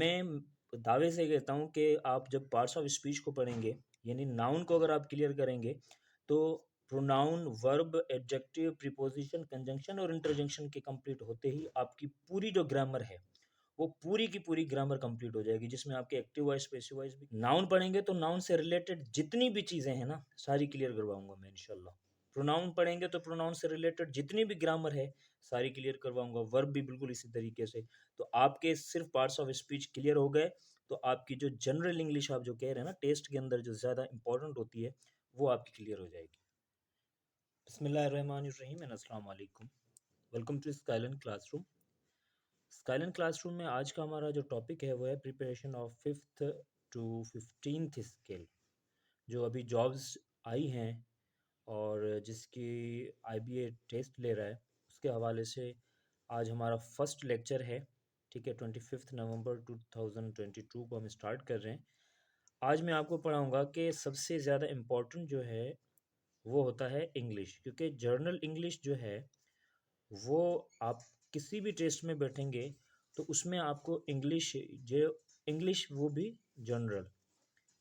मैं दावे से कहता हूँ कि आप जब पार्ट्स ऑफ स्पीच को पढ़ेंगे, यानी नाउन को अगर आप क्लियर करेंगे, तो pronoun, verb, adjective, preposition, conjunction और इंटरजेक्शन के कंप्लीट होते ही आपकी पूरी जो ग्रामर है, वो पूरी की पूरी ग्रामर कंप्लीट हो जाएगी, जिसमें आपके एक्टिव वॉइस, पैसिव वॉइस भी। नाउन पढ़ेंगे तो नाउन से रिलेटेड जितनी भी चीज़ें हैं ना, सारी क्लियर करवाऊंगा मैं इंशाल्लाह। प्रोनाउन पढ़ेंगे तो प्रोनाउन से रिलेटेड जितनी भी ग्रामर है, सारी क्लियर करवाऊंगा। वर्ब भी बिल्कुल इसी तरीके से। तो आपके सिर्फ पार्ट्स ऑफ स्पीच क्लियर हो गए, तो आपकी जो जनरल इंग्लिश आप जो कह रहे हैं ना, टेस्ट के अंदर जो ज़्यादा इंपॉर्टेंट होती है, वो आपकी क्लियर हो जाएगी। बिस्मिल्लाहिर्रहमानिर्रहीम एंड अस्सलाम वालेकुम। Welcome to Skylon classroom. Skylon classroom में आज का हमारा जो टॉपिक है वो है preparation of 5th to 15th scale, जो अभी जॉब्स आई हैं और जिसकी आईबीए टेस्ट ले रहा है, उसके हवाले से आज हमारा फर्स्ट लेक्चर है। ठीक है, 25 नवंबर 2022 को हम स्टार्ट कर रहे हैं। आज मैं आपको पढ़ाऊँगा कि सबसे ज़्यादा इम्पोर्टेंट जो है वो होता है इंग्लिश, क्योंकि जर्नल इंग्लिश जो है वो आप किसी भी टेस्ट में बैठेंगे तो उसमें आपको इंग्लिश वो भी जनरल।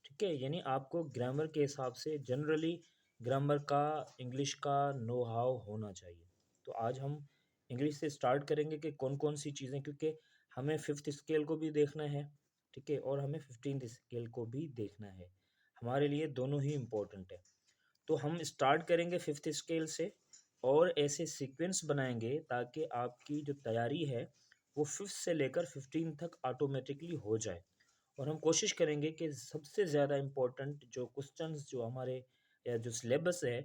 ठीक है, यानी आपको ग्रामर के हिसाब से जनरली ग्रामर का, इंग्लिश का नो हाउ होना चाहिए। तो आज हम इंग्लिश से स्टार्ट करेंगे कि कौन कौन सी चीज़ें, क्योंकि हमें 5th स्केल को भी देखना है, ठीक है, और हमें 15th स्केल को भी देखना है। हमारे लिए दोनों ही इम्पोर्टेंट है। तो हम स्टार्ट करेंगे 5th स्केल से और ऐसे सीक्वेंस बनाएंगे ताकि आपकी जो तैयारी है वो 5th से लेकर 15 तक ऑटोमेटिकली हो जाए। और हम कोशिश करेंगे कि सबसे ज़्यादा इम्पोर्टेंट जो क्वेश्चंस जो हमारे या जो सिलेबस है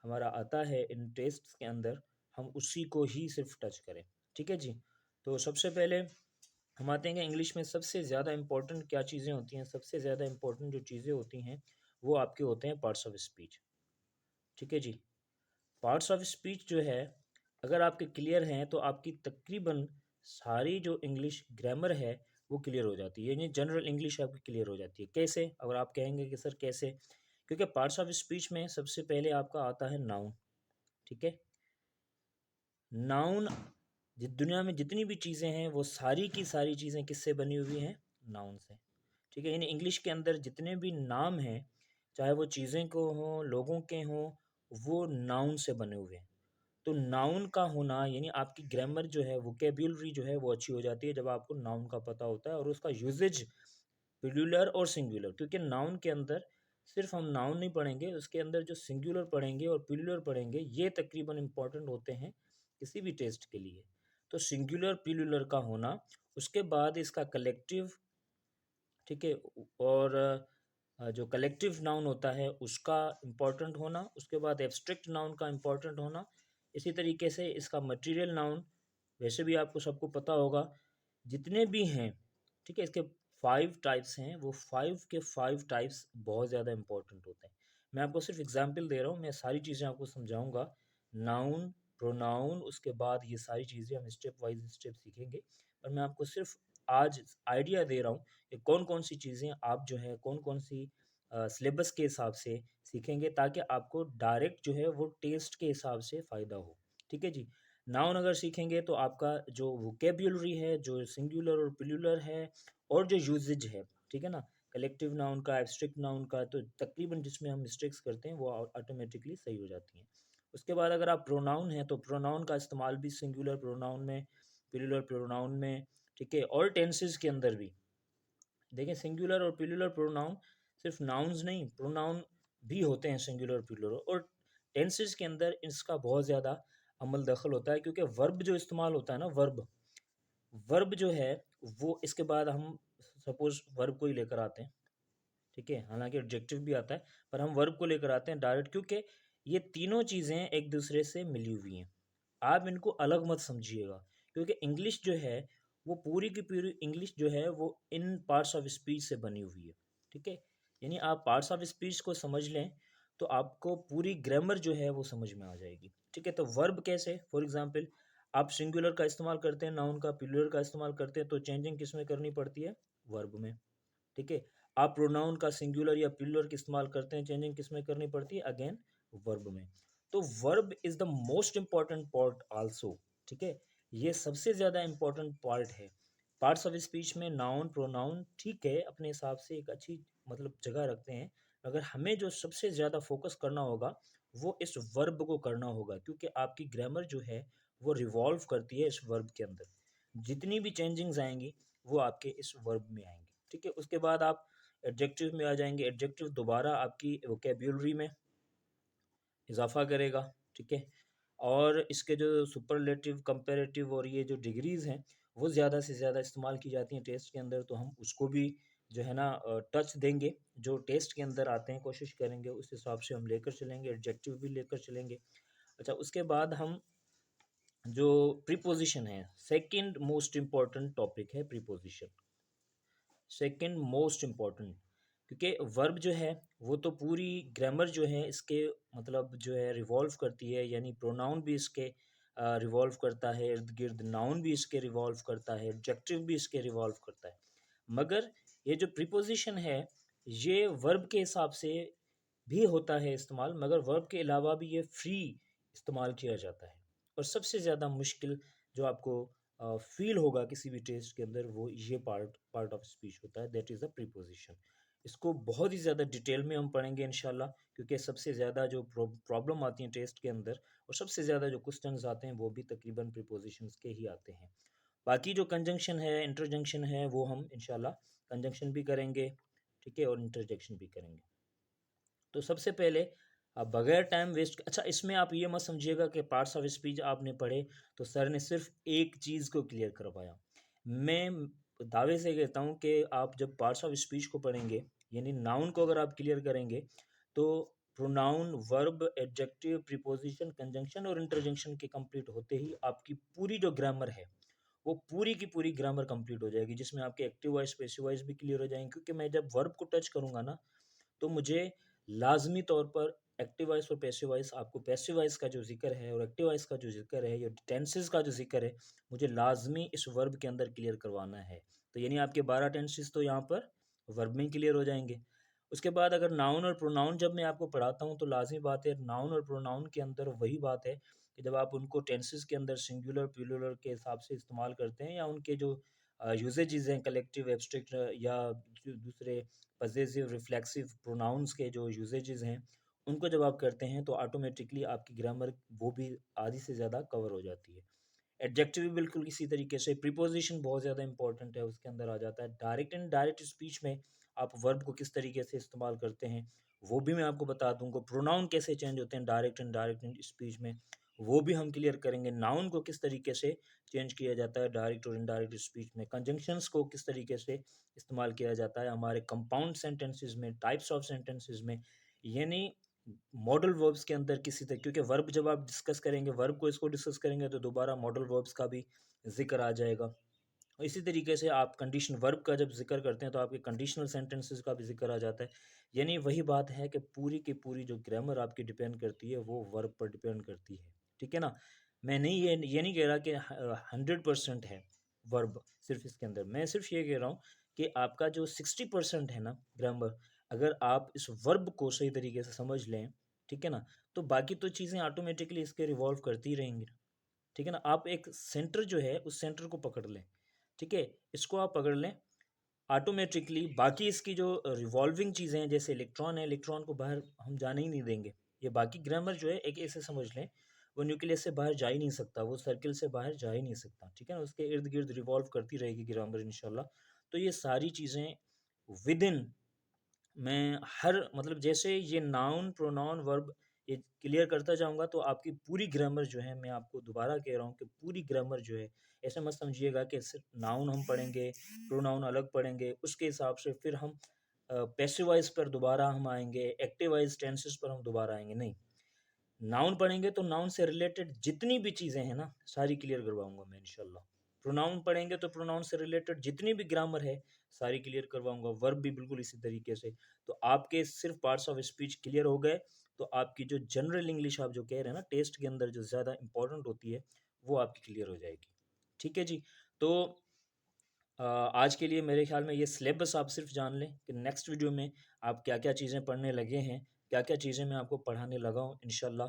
हमारा आता है इन टेस्ट्स के अंदर, हम उसी को ही सिर्फ टच करें। ठीक है जी। तो सबसे पहले हम आते हैं कि इंग्लिश में सबसे ज़्यादा इम्पोर्टेंट क्या चीज़ें होती हैं। सबसे ज़्यादा इम्पोर्टेंट जो चीज़ें होती हैं वो आपके होते हैं पार्ट्स ऑफ स्पीच। ठीक है जी। पार्ट्स ऑफ स्पीच जो है, अगर आपके क्लियर हैं तो आपकी तकरीबन सारी जो इंग्लिश ग्रामर है वो क्लियर हो जाती है, यानी जनरल इंग्लिश आपकी क्लियर हो जाती है। कैसे? अगर आप कहेंगे कि सर कैसे, क्योंकि पार्ट्स ऑफ स्पीच में सबसे पहले आपका आता है नाउन। ठीक है, नाउन, दुनिया में जितनी भी चीज़ें हैं वो सारी की सारी चीज़ें किससे बनी हुई हैं? नाउन से। ठीक है, यानी इंग्लिश के अंदर जितने भी नाम हैं, चाहे वो चीज़ें को हों, लोगों के हों, वो नाउन से बने हुए हैं। तो नाउन का होना यानी आपकी ग्रामर जो है, वोकेब्युलरी जो है वो अच्छी हो जाती है जब आपको नाउन का पता होता है और उसका यूजेज प्लूरल और सिंगुलर। क्योंकि नाउन के अंदर सिर्फ हम नाउन नहीं पढ़ेंगे, उसके अंदर जो सिंगुलर पढ़ेंगे और प्लूरल पढ़ेंगे, ये तकरीबन इम्पॉर्टेंट होते हैं किसी भी टेस्ट के लिए। तो सिंगुलर प्लूरल का होना, उसके बाद इसका कलेक्टिव, ठीक है, और जो कलेक्टिव नाउन होता है उसका इम्पोर्टेंट होना, उसके बाद एब्स्ट्रैक्ट नाउन का इम्पोर्टेंट होना। इसी तरीके से इसका मटेरियल नाउन, वैसे भी आपको सबको पता होगा जितने भी हैं। ठीक है, इसके 5 टाइप्स हैं, वो 5 के 5 टाइप्स बहुत ज़्यादा इंपॉर्टेंट होते हैं। मैं आपको सिर्फ एग्जांपल दे रहा हूँ, मैं सारी चीज़ें आपको समझाऊंगा। नाउन, प्रोनाउन, उसके बाद ये सारी चीज़ें हम स्टेप वाइज स्टेप सीखेंगे। पर मैं आपको सिर्फ आज आइडिया दे रहा हूँ कि कौन कौन सी चीज़ें आप जो है कौन कौन सी सिलेबस के हिसाब से सीखेंगे, ताकि आपको डायरेक्ट जो है वो टेस्ट के हिसाब से फ़ायदा हो। ठीक है जी। नाउन अगर सीखेंगे तो आपका जो वोकेब्युलरी है, जो सिंगुलर और प्लूरल है, और जो यूजेज है, ठीक है ना, कलेक्टिव नाउन का, एब्स्ट्रैक्ट नाउन का, तो तकरीबन जिसमें हम मिस्टेक्स करते हैं वो ऑटोमेटिकली सही हो जाती हैं। उसके बाद अगर आप प्रोनाउन हैं तो प्रोनाउन का इस्तेमाल भी सिंगुलर प्रोनाउन में, प्लूरल प्रोनाउन में, ठीक है, और टेंसेस के अंदर भी। देखें, सिंगुलर और प्लूरल प्रोनाउन सिर्फ नाउन्स नहीं, प्रोनाउन भी होते हैं सिंगुलर प्लूरल। और टेंसेस के अंदर इसका बहुत ज़्यादा अमल दखल होता है, क्योंकि वर्ब जो इस्तेमाल होता है ना, वर्ब वर्ब जो है वो, इसके बाद हम सपोज वर्ब को ही लेकर आते हैं। ठीक है, हालांकि एडजेक्टिव भी आता है, पर हम वर्ब को लेकर आते हैं डायरेक्ट, क्योंकि ये तीनों चीज़ें एक दूसरे से मिली हुई हैं। आप इनको अलग मत समझिएगा, क्योंकि इंग्लिश जो है वो पूरी की पूरी इंग्लिश जो है वो इन पार्ट्स ऑफ स्पीच से बनी हुई है। ठीक है, यानी आप पार्ट्स ऑफ स्पीच को समझ लें तो आपको पूरी ग्रामर जो है वो समझ में आ जाएगी। ठीक है, तो वर्ब कैसे, फॉर एग्जांपल आप सिंगुलर का इस्तेमाल करते हैं, नाउन का, प्लूरल का इस्तेमाल करते हैं, तो चेंजिंग किस में करनी पड़ती है? वर्ब में। ठीक है, आप प्रोनाउन का सिंगुलर या प्लूरल का इस्तेमाल करते हैं, चेंजिंग किस में करनी पड़ती है? अगेन वर्ब में। तो verb is the most important part also. ठीक है, ये सबसे ज़्यादा इंपॉर्टेंट पार्ट है। पार्ट्स ऑफ स्पीच में नाउन प्रोनाउन ठीक है, अपने हिसाब से एक अच्छी मतलब जगह रखते हैं, मगर हमें जो सबसे ज़्यादा फोकस करना होगा वो इस वर्ब को करना होगा, क्योंकि आपकी ग्रामर जो है वो रिवॉल्व करती है इस वर्ब के अंदर। जितनी भी चेंजिंग्स आएंगी वो आपके इस वर्ब में आएंगी, ठीक है। उसके बाद आप एडजेक्टिव में आ जाएंगे। एडजेक्टिव दोबारा आपकी वोकेब्युलरी में इजाफा करेगा, ठीक है। और इसके जो सुपरलेटिव, कंपैरेटिव और ये जो डिग्रीज हैं वो ज़्यादा से ज़्यादा इस्तेमाल की जाती हैं टेस्ट के अंदर, तो हम उसको भी जो है ना टच देंगे, जो टेस्ट के अंदर आते हैं कोशिश करेंगे उस हिसाब से हम लेकर चलेंगे, एडजेक्टिव भी लेकर चलेंगे। अच्छा, उसके बाद हम जो प्रीपोजिशन है, सेकंड मोस्ट इम्पॉर्टेंट टॉपिक है प्रीपोजिशन, सेकंड मोस्ट इम्पॉर्टेंट, क्योंकि वर्ब जो है वो तो पूरी ग्रामर जो है इसके मतलब जो है रिवॉल्व करती है, यानी प्रोनाउन भी इसके रिवॉल्व करता है इर्द गिर्द, नाउन भी इसके रिवॉल्व करता है, एडजेक्टिव भी इसके रिवॉल्व करता है। मगर ये जो प्रीपोजिशन है ये वर्ब के हिसाब से भी होता है इस्तेमाल, मगर वर्ब के अलावा भी ये फ्री इस्तेमाल किया जाता है। और सबसे ज़्यादा मुश्किल जो आपको फील होगा किसी भी टेस्ट के अंदर वो ये पार्ट ऑफ स्पीच होता है, दैट इज़ द प्रीपोजिशन। इसको बहुत ही ज़्यादा डिटेल में हम पढ़ेंगे इंशाल्लाह, क्योंकि सबसे ज़्यादा जो प्रॉब्लम आती है टेस्ट के अंदर और सबसे ज़्यादा जो क्वेश्चंस आते हैं वो भी तकरीबन प्रीपोजिशंस के ही आते हैं। बाकी जो कंजंक्शन है, इंटरजेक्शन है, वो हम इंशाल्लाह कंजंक्शन भी करेंगे, ठीक है, और इंटरजेक्शन भी करेंगे। तो सबसे पहले आप बगैर टाइम वेस्ट, अच्छा इसमें आप ये मत समझिएगा कि पार्ट्स ऑफ स्पीच आपने पढ़े तो सर ने सिर्फ एक चीज़ को क्लियर करवाया। मैं दावे से कहता हूँ कि आप जब पार्ट्स ऑफ स्पीच को पढ़ेंगे, यानी नाउन को अगर आप क्लियर करेंगे तो pronoun, verb, adjective, preposition, conjunction और इंटरजेक्शन के कंप्लीट होते ही आपकी पूरी जो ग्रामर है वो पूरी की पूरी ग्रामर कंप्लीट हो जाएगी, जिसमें आपके एक्टिव वॉइस, पैसिव वॉइस भी क्लियर हो जाएंगे। क्योंकि मैं जब वर्ब को टच करूंगा ना तो मुझे लाजमी तौर पर एक्टिव वॉइस और पैसिव वॉइस, आपको पैसिव वॉइस का जो जिक्र है और एक्टिव वॉइस का जो जिक्र है, ये टेंसेस का जो जिक्र है, मुझे लाजमी इस वर्ब के अंदर क्लियर करवाना है। तो यानी आपके 12 टेंसेस तो यहाँ पर वर्ब में क्लियर हो जाएंगे। उसके बाद अगर नाउन और प्रोनाउन जब मैं आपको पढ़ाता हूँ तो लाजमी बात है, नाउन और प्रोनाउन के अंदर वही बात है कि जब आप उनको टेंसेस के अंदर सिंगुलर प्लूरल के हिसाब से इस्तेमाल करते हैं, या उनके जो यूजेजेस हैं कलेक्टिव, एब्स्ट्रैक्ट या जो दूसरे पजेसिव, रिफ्लेक्सिव प्रोनाउंस के जो यूजेजेस हैं उनको जब आप करते हैं तो ऑटोमेटिकली आपकी ग्रामर वो भी आधी से ज़्यादा कवर हो जाती है। एडजेक्टिव भी बिल्कुल इसी तरीके से, प्रीपोजिशन बहुत ज़्यादा इंपॉर्टेंट है, उसके अंदर आ जाता है। डायरेक्ट एंड डायरेक्ट स्पीच में आप वर्ब को किस तरीके से इस्तेमाल करते हैं वो भी मैं आपको बता दूंगा। प्रोनाउन कैसे चेंज होते हैं डायरेक्ट एंड डायरेक्ट स्पीच में वो भी हम क्लियर करेंगे। नाउन को किस तरीके से चेंज किया जाता है डायरेक्ट और इनडायरेक्ट स्पीच में। कंजंक्शंस को किस तरीके से इस्तेमाल किया जाता है हमारे कंपाउंड सेंटेंसेस में, टाइप्स ऑफ सेंटेंसेस में, यानी मॉडल वर्ब्स के अंदर किसी तरह, क्योंकि वर्ब जब आप डिस्कस करेंगे, वर्ब को इसको डिस्कस करेंगे तो दोबारा मॉडल वर्ब्स का भी जिक्र आ जाएगा। इसी तरीके से आप कंडीशन वर्ब का जब जिक्र करते हैं तो आपके कंडीशनल सेंटेंसेस का भी जिक्र आ जाता है। यानी वही बात है कि पूरी की पूरी जो ग्रामर आपकी डिपेंड करती है वो वर्ब पर डिपेंड करती है, ठीक है ना। मैं नहीं ये नहीं कह रहा कि 100% है वर्ब सिर्फ इसके अंदर, मैं सिर्फ ये कह रहा हूँ कि आपका जो 60% है ना ग्रामर, अगर आप इस वर्ब को सही तरीके से समझ लें, ठीक है ना, तो बाकी तो चीज़ें ऑटोमेटिकली इसके रिवॉल्व करती रहेंगी, ठीक है ना। आप एक सेंटर जो है उस सेंटर को पकड़ लें, ठीक है, इसको आप पकड़ लें, ऑटोमेटिकली बाकी इसकी जो रिवॉल्विंग चीज़ें हैं जैसे इलेक्ट्रॉन है, इलेक्ट्रॉन को बाहर हम जाने ही नहीं देंगे। ये बाकी ग्रामर जो है एक ऐसे समझ लें वो न्यूक्लियस से बाहर जा ही नहीं सकता, वो सर्किल से बाहर जा ही नहीं सकता, ठीक है ना, उसके इर्द गिर्द रिवॉल्व करती रहेगी ग्रामर इंशाल्लाह। तो ये सारी चीज़ें विद इन, मैं हर मतलब जैसे ये नाउन, प्रोनाउन, वर्ब ये क्लियर करता जाऊंगा तो आपकी पूरी ग्रामर जो है, मैं आपको दोबारा कह रहा हूँ कि पूरी ग्रामर जो है, ऐसा मत समझिएगा कि सिर्फ नाउन हम पढ़ेंगे, प्रोनाउन अलग पढ़ेंगे, उसके हिसाब से फिर हम पैसिव वॉइस पर दोबारा हम आएंगे, एक्टिव वॉइस टेंसेस पर हम दोबारा आएंगे, नहीं। नाउन पढ़ेंगे तो नाउन से रिलेटेड जितनी भी चीज़ें हैं ना सारी क्लियर करवाऊंगा मैं इंशाल्लाह। प्रोनाउन पढ़ेंगे तो प्रोनाउन से रिलेटेड जितनी भी ग्रामर है सारी क्लियर करवाऊंगा, वर्ब भी बिल्कुल इसी तरीके से। तो आपके सिर्फ पार्ट्स ऑफ स्पीच क्लियर हो गए तो आपकी जो जनरल इंग्लिश आप जो कह रहे हैं ना टेस्ट के अंदर जो ज़्यादा इंपॉर्टेंट होती है वो आपकी क्लियर हो जाएगी, ठीक है जी। तो आज के लिए मेरे ख्याल में ये सिलेबस आप सिर्फ जान लें कि नेक्स्ट वीडियो में आप क्या क्या चीज़ें पढ़ने लगे हैं, क्या क्या चीज़ें मैं आपको पढ़ाने लगा हूँ इंशाल्लाह।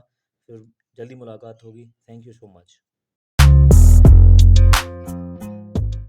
फिर जल्दी मुलाकात होगी। Thank you so much.